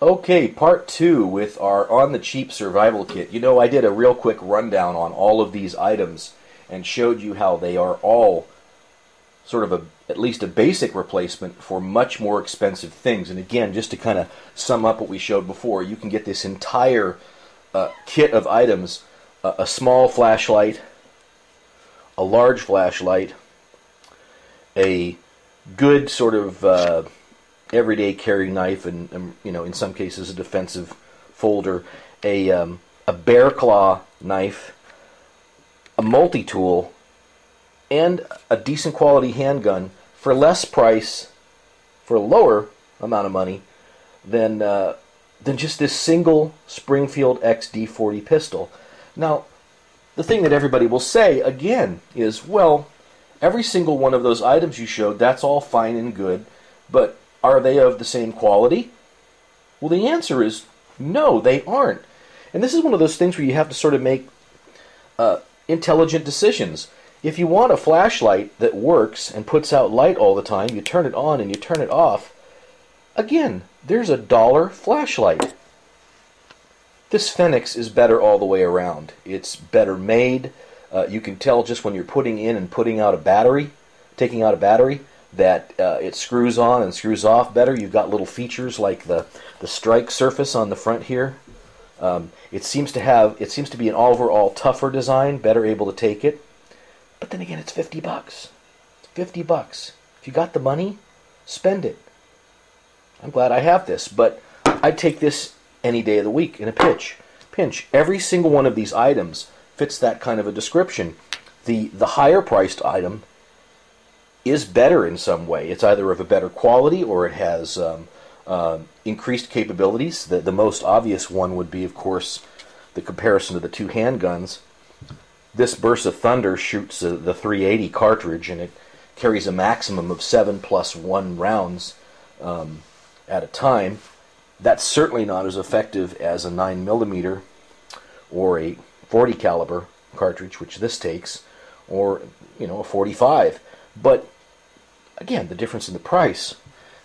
Okay, part two with our on the cheap survival kit. You know, I did a real quick rundown on all of these items and showed you how they are all sort of at least a basic replacement for much more expensive things. And again, just to kind of sum up what we showed before, you can get this entire kit of items, a small flashlight, a large flashlight, a good sort of everyday carry knife, and you know, in some cases a defensive folder, a bear claw knife, a multi-tool, and a decent quality handgun for less price, for a lower amount of money than just this single Springfield XD40 pistol. Now, the thing that everybody will say again is, well, every single one of those items you showed, that's all fine and good, but are they of the same quality? Well, the answer is no, they aren't. And this is one of those things where you have to sort of make intelligent decisions. If you want a flashlight that works and puts out light all the time, you turn it on and you turn it off, again, there's a $1 flashlight. This Fenix is better all the way around. It's better made. You can tell just when you're putting in and putting out a battery, taking out a battery, that it screws on and screws off better. You've got little features like the strike surface on the front here. It seems to be an overall tougher design, better able to take it. But then again, it's $50. It's $50. If you got the money, spend it. I'm glad I have this, but I'd take this any day of the week in a pinch. Every single one of these items fits that kind of a description. The higher priced item is better in some way. It's either of a better quality or it has increased capabilities. The most obvious one would be, of course, the comparison of the two handguns. This Bersa Thunder shoots the 380 cartridge, and it carries a maximum of 7+1 rounds at a time. That's certainly not as effective as a 9mm or a 40 caliber cartridge, which this takes, or a 45. But again, the difference in the price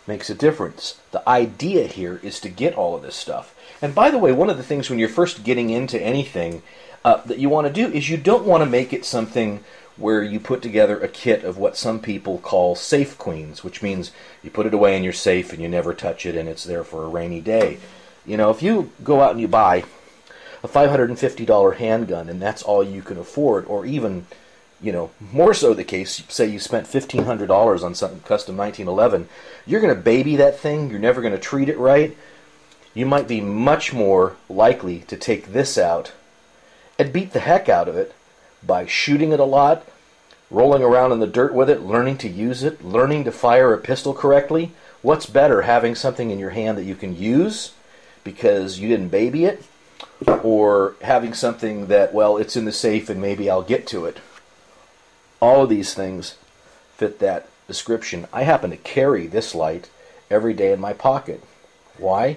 makes a difference. The idea here is to get all of this stuff. And by the way, one of the things when you're first getting into anything that you want to do is you don't want to make it something where you put together a kit of what some people call safe queens, which means you put it away in your safe and you never touch it and it's there for a rainy day. You know, if you go out and you buy a $550 handgun and that's all you can afford, or even, more so the case, say you spent $1,500 on something custom 1911, you're going to baby that thing, you're never going to treat it right. You might be much more likely to take this out and beat the heck out of it by shooting it a lot, rolling around in the dirt with it, learning to use it, learning to fire a pistol correctly. What's better, having something in your hand that you can use because you didn't baby it, or having something that, well, it's in the safe and maybe I'll get to it? All of these things fit that description. I happen to carry this light every day in my pocket. Why?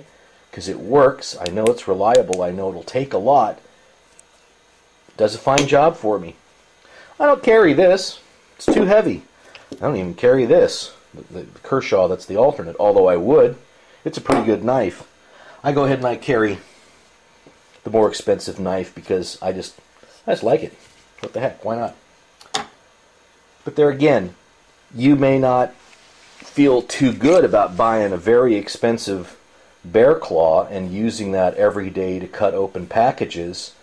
Because it works. I know it's reliable. I know it'll take a lot. Does a fine job for me. I don't carry this. It's too heavy. I don't even carry this. The Kershaw, that's the alternate, although I would. It's a pretty good knife. I go ahead and I carry the more expensive knife because I just like it. What the heck? Why not? But there again, you may not feel too good about buying a very expensive bear claw and using that every day to cut open packages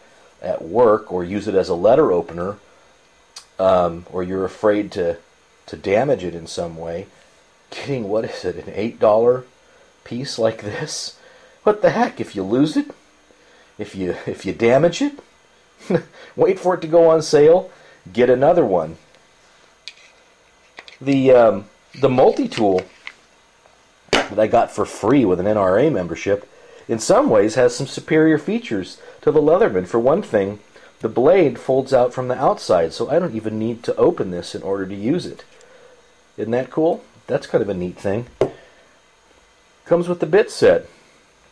at work, or use it as a letter opener, or you're afraid to damage it in some way. Getting, what is it, an $8 piece like this? What the heck? If you lose it, if you damage it, wait for it to go on sale, get another one. The multi-tool that I got for free with an NRA membership in some ways has some superior features to the Leatherman. For one thing, the blade folds out from the outside, so I don't even need to open this in order to use it. Isn't that cool? That's kind of a neat thing. Comes with the bit set.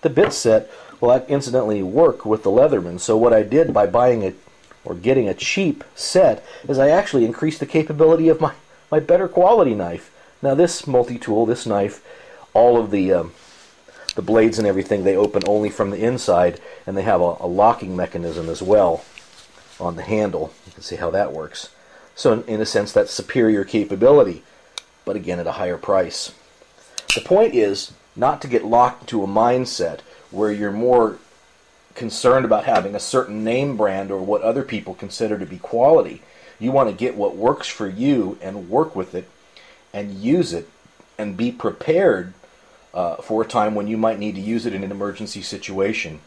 The bit set will incidentally work with the Leatherman, so what I did by buying it or getting a cheap set is I actually increased the capability of my better quality knife. Now this multi-tool, this knife, all of the the blades and everything, they open only from the inside, and they have a locking mechanism as well on the handle. You can see how that works. So in a sense, that's superior capability, but again at a higher price. The point is not to get locked into a mindset where you're more concerned about having a certain name brand or what other people consider to be quality. You want to get what works for you and work with it and use it and be prepared for a time when you might need to use it in an emergency situation.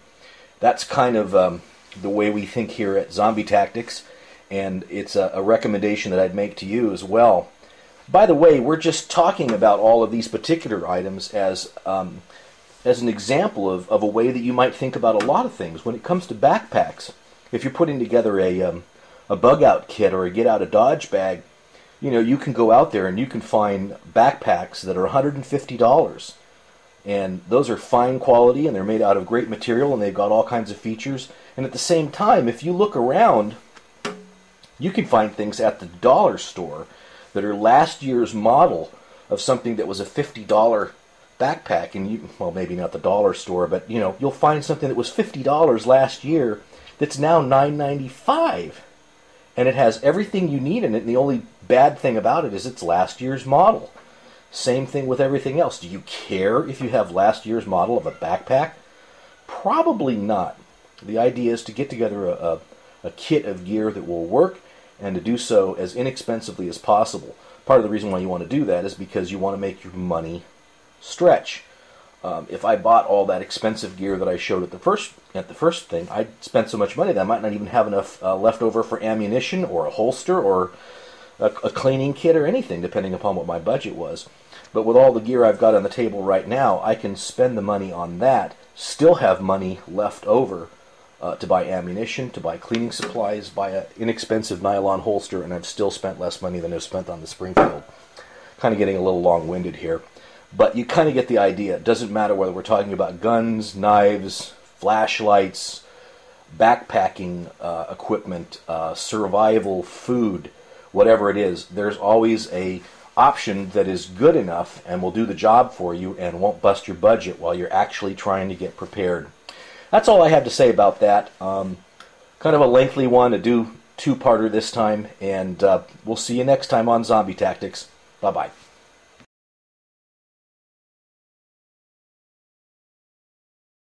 That's kind of the way we think here at ZombieTactics, and it's a recommendation that I'd make to you as well. By the way, we're just talking about all of these particular items as an example of a way that you might think about a lot of things. When it comes to backpacks, if you're putting together a bug-out kit or a get-out-of-Dodge bag, you know, you can go out there and you can find backpacks that are $150. And those are fine quality, and they're made out of great material, and they've got all kinds of features. And at the same time, if you look around, you can find things at the dollar store that are last year's model of something that was a $50 backpack. And you, well, maybe not the dollar store, but you know, you'll find something that was $50 last year that's now $9.95. And it has everything you need in it, and the only bad thing about it is it's last year's model. Same thing with everything else. Do you care if you have last year's model of a backpack? Probably not. The idea is to get together a kit of gear that will work, and to do so as inexpensively as possible. Part of the reason why you want to do that is because you want to make your money stretch. If I bought all that expensive gear that I showed at the first thing, I'd spend so much money that I might not even have enough left over for ammunition or a holster or a cleaning kit or anything, depending upon what my budget was. But with all the gear I've got on the table right now, I can spend the money on that, still have money left over to buy ammunition, to buy cleaning supplies, buy an inexpensive nylon holster, and I've still spent less money than I've spent on the Springfield. Kind of getting a little long-winded here. But you kind of get the idea. It doesn't matter whether we're talking about guns, knives, flashlights, backpacking equipment, survival, food, whatever it is. There's always a option that is good enough and will do the job for you and won't bust your budget while you're actually trying to get prepared. That's all I have to say about that. Kind of a lengthy one, two-parter this time, and we'll see you next time on Zombie Tactics. Bye-bye.